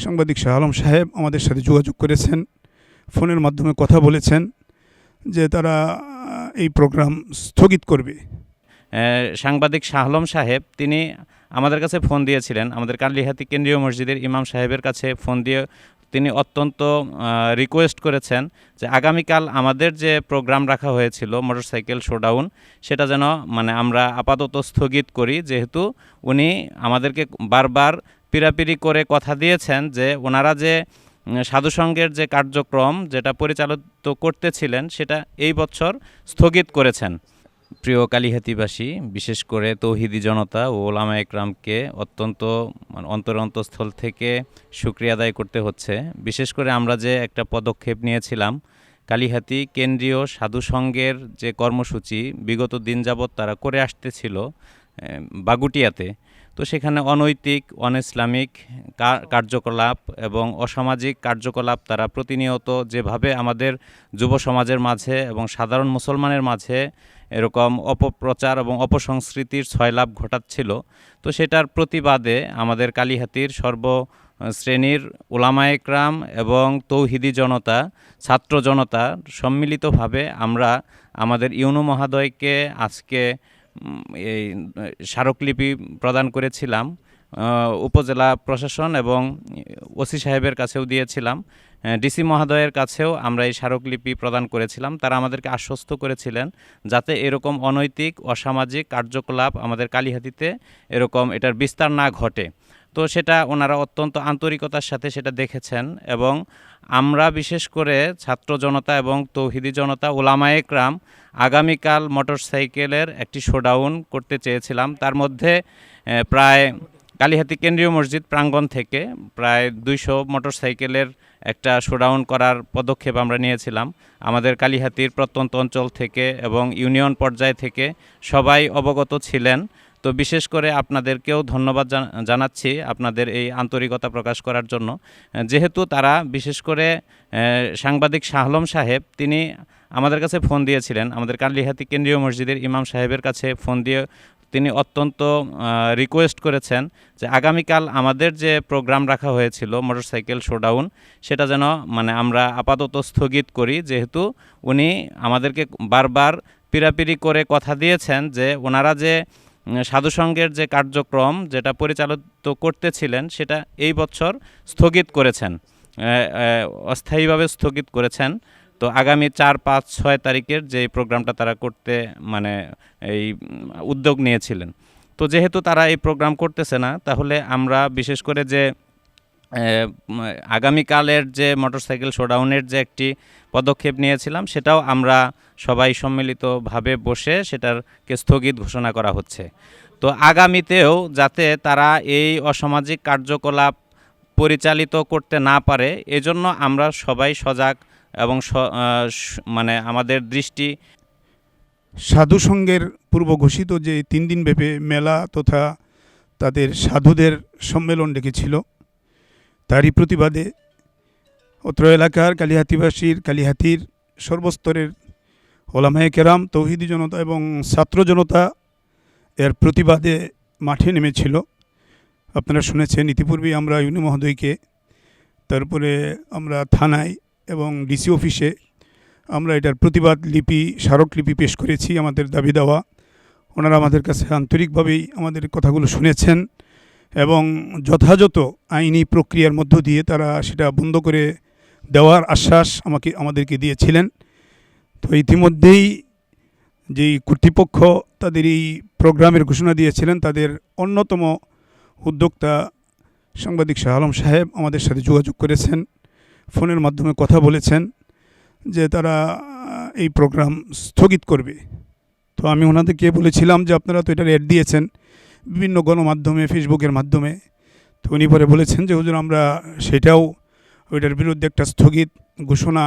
সাংবাদিক শাহ আলম সাহেব আমাদের সাথে যোগাযোগ করেছেন, ফোনের মাধ্যমে কথা বলেছেন যে তারা এই প্রোগ্রাম স্থগিত করবে। সাংবাদিক শাহ আলম সাহেব তিনি আমাদের কাছে ফোন দিয়েছিলেন, আমাদের কালিহাতী কেন্দ্রীয় মসজিদের ইমাম সাহেবের কাছে ফোন দিয়ে তিনি অত্যন্ত রিকোয়েস্ট করেছেন যে আগামীকাল আমাদের যে প্রোগ্রাম রাখা হয়েছিল মোটরসাইকেল শোডাউন, সেটা যেন আমরা আপাতত স্থগিত করি, যেহেতু উনি আমাদেরকে বারবার পিরাপিরি করে কথা দিয়েছেন যে ওনারা যে সাধুসংঘের যে কার্যক্রম যেটা পরিচালিত করতেছিলেন সেটা এই বছর স্থগিত করেছেন। প্রিয় কালিহাতীবাসী, বিশেষ করে তৌহিদি জনতা ও ওলামা একরামকে অত্যন্ত অন্তরস্থল থেকে শুকরিয়া আদায় করতে হচ্ছে। বিশেষ করে আমরা যে একটা পদক্ষেপ নিয়েছিলাম, কালিহাতী কেন্দ্রীয় সাধুসংঘের যে কর্মসূচি বিগত দিন যাবৎ তারা করে আসতেছিল বাগুটিয়াতে, তো সেখানে অনৈতিক ইসলামিক কার্যকলাপ এবং অসামাজিক কার্যকলাপ তারা প্রতিনিয়ত যেভাবে আমাদের যুব সমাজের মাঝে এবং সাধারণ মুসলমানের মাঝে এরকম অপপ্রচার এবং অপসংস্কৃতির ছয়লাভ ঘটাচ্ছিল, তো সেটার প্রতিবাদে আমাদের কালিহাতীর সর্বশ্রেণীর ওলামায়ে একরাম এবং তৌহিদি জনতা, ছাত্র জনতা সম্মিলিতভাবে আমরা আমাদের ইউনু মহোদয়কে আজকে এই স্মারকলিপি প্রদান করেছিলাম। উপজেলা প্রশাসন এবং ওসি সাহেবের কাছেও দিয়েছিলাম, ডিসি মহোদয়ের কাছেও আমরা এই স্মারকলিপি প্রদান করেছিলাম। তারা আমাদেরকে আশ্বস্ত করেছিলেন যাতে এরকম অনৈতিক অসামাজিক কার্যকলাপ আমাদের কালিহাতীতে এটার বিস্তার না ঘটে। তো সেটা ওনারা অত্যন্ত আন্তরিকতার সাথে সেটা দেখেছেন এবং আমরা বিশেষ করে ছাত্র জনতা এবং তৌহিদি জনতা ওলামায়ে একরাম আগামীকাল মোটরসাইকেলের একটি শোডাউন করতে চেয়েছিলাম। তার মধ্যে প্রায় কালিহাতী কেন্দ্রীয় মসজিদ প্রাঙ্গণ থেকে প্রায় 200 মোটরসাইকেলের একটা শোডাউন করার পদক্ষেপ আমরা নিয়েছিলাম। আমাদের কালিহাতীর প্রত্যন্ত অঞ্চল থেকে এবং ইউনিয়ন পর্যায় থেকে সবাই অবগত ছিলেন। তো বিশেষ করে আপনাদেরকেও ধন্যবাদ জানাচ্ছি আপনাদের এই আন্তরিকতা প্রকাশ করার জন্য, যেহেতু তারা বিশেষ করে সাংবাদিক শাহ আলম সাহেব তিনি আমাদের কাছে ফোন দিয়েছিলেন, আমাদের কালিহাতী কেন্দ্রীয় মসজিদের ইমাম সাহেবের কাছে ফোন দিয়ে তিনি অত্যন্ত রিকোয়েস্ট করেছেন যে আগামীকাল আমাদের যে প্রোগ্রাম রাখা হয়েছিল মোটরসাইকেল শোডাউন, সেটা যেন আমরা আপাতত স্থগিত করি, যেহেতু উনি আমাদেরকে বারবার পিরাপিরি করে কথা দিয়েছেন যে ওনারা যে সাধুসংঘের যে কার্যক্রম যেটা পরিচালিত করতেছিলেন সেটা এই বছর স্থগিত করেছেন, অস্থায়ীভাবে স্থগিত করেছেন। তো আগামী 4, 5, 6 তারিখের যে প্রোগ্রামটা তারা করতে এই উদ্যোগ নিয়েছিলেন, তো যেহেতু তারা এই প্রোগ্রাম করতেছে না, তাহলে আমরা বিশেষ করে যে আগামীকালের যে মোটরসাইকেল শোডাউনের যে একটি পদক্ষেপ নিয়েছিলাম সেটাও আমরা সবাই সম্মিলিতভাবে বসে সেটাকে স্থগিত ঘোষণা করা হচ্ছে। তো আগামীতেও যাতে তারা এই অসামাজিক কার্যকলাপ পরিচালিত করতে না পারে, এজন্য আমরা সবাই সজাগ এবং আমাদের দৃষ্টি সাধু সংঘের পূর্ব ঘোষিত যে 3 দিন ব্যাপী মেলা তথা তাদের সাধুদের সম্মেলন ডেকেছিল, তারই প্রতিবাদে অত্র এলাকার কালিহাতীর সর্বস্তরের ওলামায়ে কেরাম, তৌহিদি জনতা এবং ছাত্র জনতা এর প্রতিবাদে মাঠে নেমেছিল। আপনারা শুনেছেন ইতিপূর্বেই আমরা ইউনু মহোদয়কে, তারপরে আমরা থানায় এবং ডিসি অফিসে আমরা এটার প্রতিবাদ স্মারকলিপি পেশ করেছি, আমাদের দাবি দেওয়া। ওনারা আমাদের কাছে আন্তরিকভাবেই আমাদের কথাগুলো শুনেছেন এবং যথাযথ আইনি প্রক্রিয়ার মধ্য দিয়ে তারা সেটা বন্ধ করে দেওয়ার আশ্বাস আমাদেরকে দিয়েছিলেন। তো ইতিমধ্যেই যেই কর্তৃপক্ষ তাদের এই প্রোগ্রামের ঘোষণা দিয়েছিলেন, তাদের অন্যতম উদ্যোক্তা সাংবাদিক শাহ আলম সাহেব আমাদের সাথে যোগাযোগ করেছেন, ফোনের মাধ্যমে কথা বলেছেন যে তারা এই প্রোগ্রাম স্থগিত করবে। তো আমি ওনাদেরকে বলেছিলাম যে আপনারা তো এটার অ্যাড দিয়েছেন বিভিন্ন গণমাধ্যমে, ফেসবুকের মাধ্যমে। তো উনি পরে বলেছেন যে হুজুর আমরা সেটাও ওইটার বিরুদ্ধে একটা স্থগিত ঘোষণা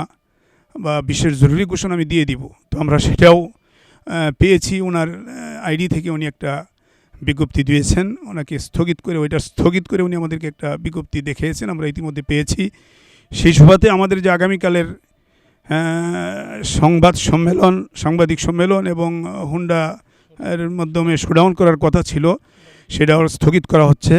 বা বিশেষ জরুরি ঘোষণা আমি দিয়ে দিব। তো আমরা সেটাও পেয়েছি, ওনার আইডি থেকে উনি একটা বিজ্ঞপ্তি দিয়েছেন, ওনাকে স্থগিত করে উনি আমাদেরকে একটা বিজ্ঞপ্তি দেখিয়েছেন, আমরা ইতিমধ্যে পেয়েছি। সেই সুবাদে আমাদের যে আগামীকালের সাংবাদিক সম্মেলন এবং হুন্ডা এর মাধ্যমে শোডাউন করার কথা ছিল, সেটাও স্থগিত করা হচ্ছে।